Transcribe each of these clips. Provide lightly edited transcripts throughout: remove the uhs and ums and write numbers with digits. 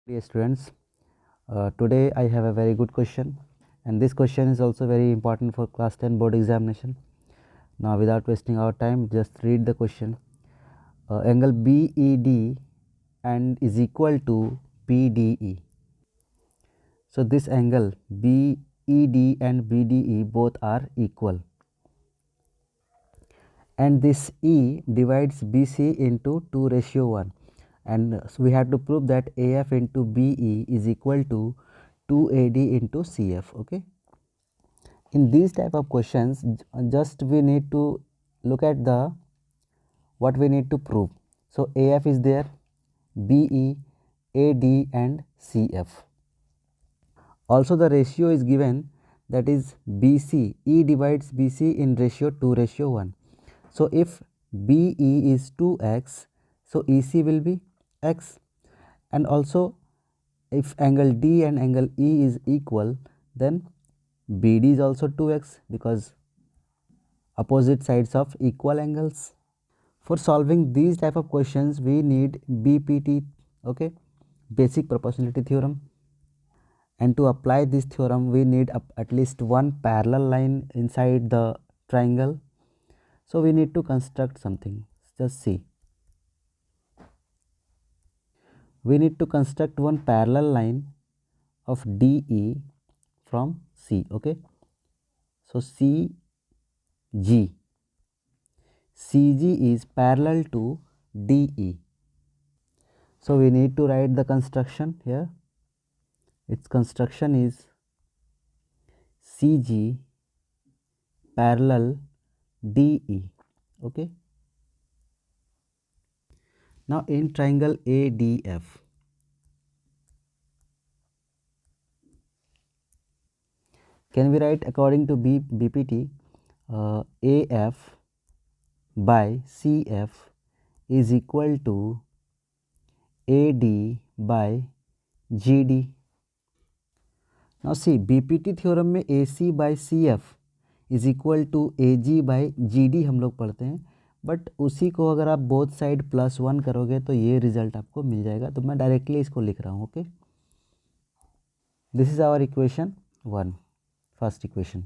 Dear students, today I have a very good question, and this question is also very important for class 10 board examination. Now without wasting our time, just read the question. Angle BED and is equal to BDE. So this angle BED and BDE both are equal, and this E divides BC into 2:1, and so we have to prove that AF into BE is equal to 2AD into CF. Okay, in these type of questions just we need to look at the what we need to prove. So AF is there, BE, AD and CF. Also the ratio is given, that is BC, E divides BC in ratio 2:1. So if BE is 2x, so EC will be x, and also if angle D and angle E is equal, then BD is also 2x because opposite sides of equal angles. For solving these type of questions we need BPT, okay, basic proportionality theorem, and to apply this theorem we need at least one parallel line inside the triangle. So we need to construct something. Just see, we need to construct one parallel line of DE from C. Okay, so CG is parallel to DE. So we need to write the construction here. Its construction is CG parallel DE. Okay, now in triangle ADF, can we write according to BPT, AF by CF is equal to AD by GD. Now see, BPT theorem में AC by CF is equal to AG by GD हम लोग पढ़ते हैं, but उसी को अगर आप both side +1 करोगे तो ये रिजल्ट आपको मिल जाएगा. तो मैं डायरेक्टली इसको लिख रहा हूँ. Okay, this is our equation 1, first equation.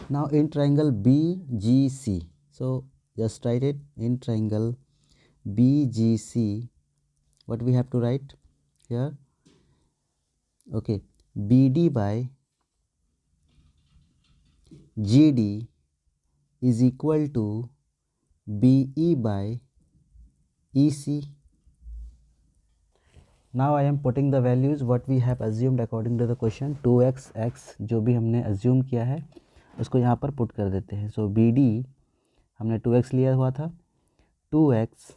Now in triangle BGC, so just write it. In triangle BGC, what we have to write here? Okay, BD by GD is equal to BE by EC. Now I am putting the values what we have assumed according to the question. 2x x जो भी हमने assume किया है उसको यहाँ पर put कर देते हैं. सो BD हमने 2x लिया हुआ था, 2x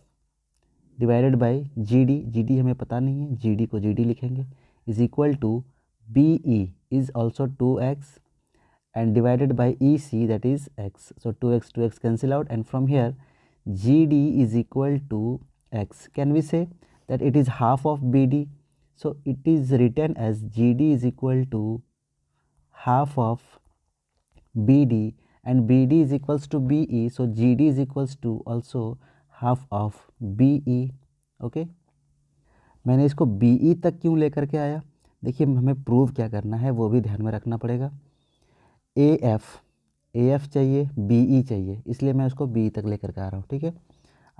डिवाइडेड बाई GD हमें पता नहीं है, GD को GD लिखेंगे, is equal to BE is also 2x and divided by EC, that is x. So 2x cancel out, and from here GD is equal to x. Can we say that it is half of BD? So it is written as GD is equal to half of BD, and BD is equals to BE, so GD is equals to also half of BE. Okay, मैंने इसको BE तक क्यों लेकर के आया? देखिए हमें prove क्या करना है वो भी ध्यान में रखना पड़ेगा. AF चाहिए, BE चाहिए, इसलिए मैं उसको BE तक लेकर के आ रहा हूँ. ठीक है,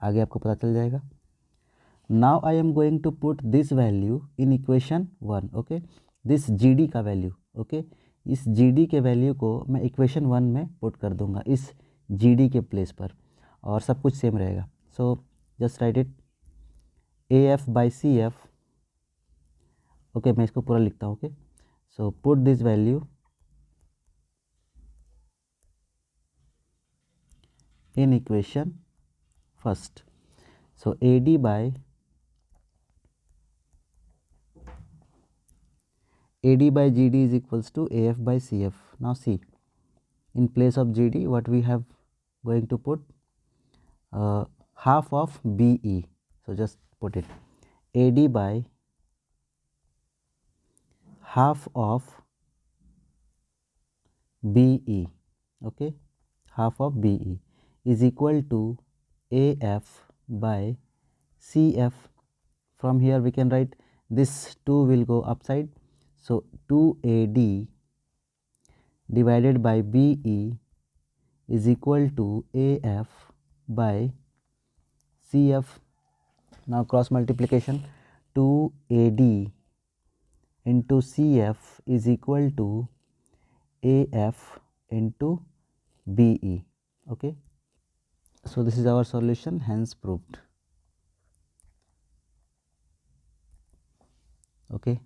आगे आपको पता चल जाएगा. Now I am going to put this value in equation 1. Okay, this GD का वैल्यू. ओके, इस GD के वैल्यू को मैं इक्वेशन 1 में पुट कर दूंगा इस GD के प्लेस पर, और सब कुछ सेम रहेगा. So just right it, AF by CF. Okay, मैं इसको पूरा लिखता हूँ. Okay, so put this value in equation first. So AD by GD is equals to AF by CF. Now see, in place of GD what we have going to put, half of BE. So just put it, AD by half of BE. Okay, half of BE is equal to AF by CF. From here we can write this 2 will go upside, so 2AD divided by BE is equal to AF by CF. Now cross multiplication, 2AD into CF is equal to AF into BE. Okay, so this is our solution, hence proved. Okay.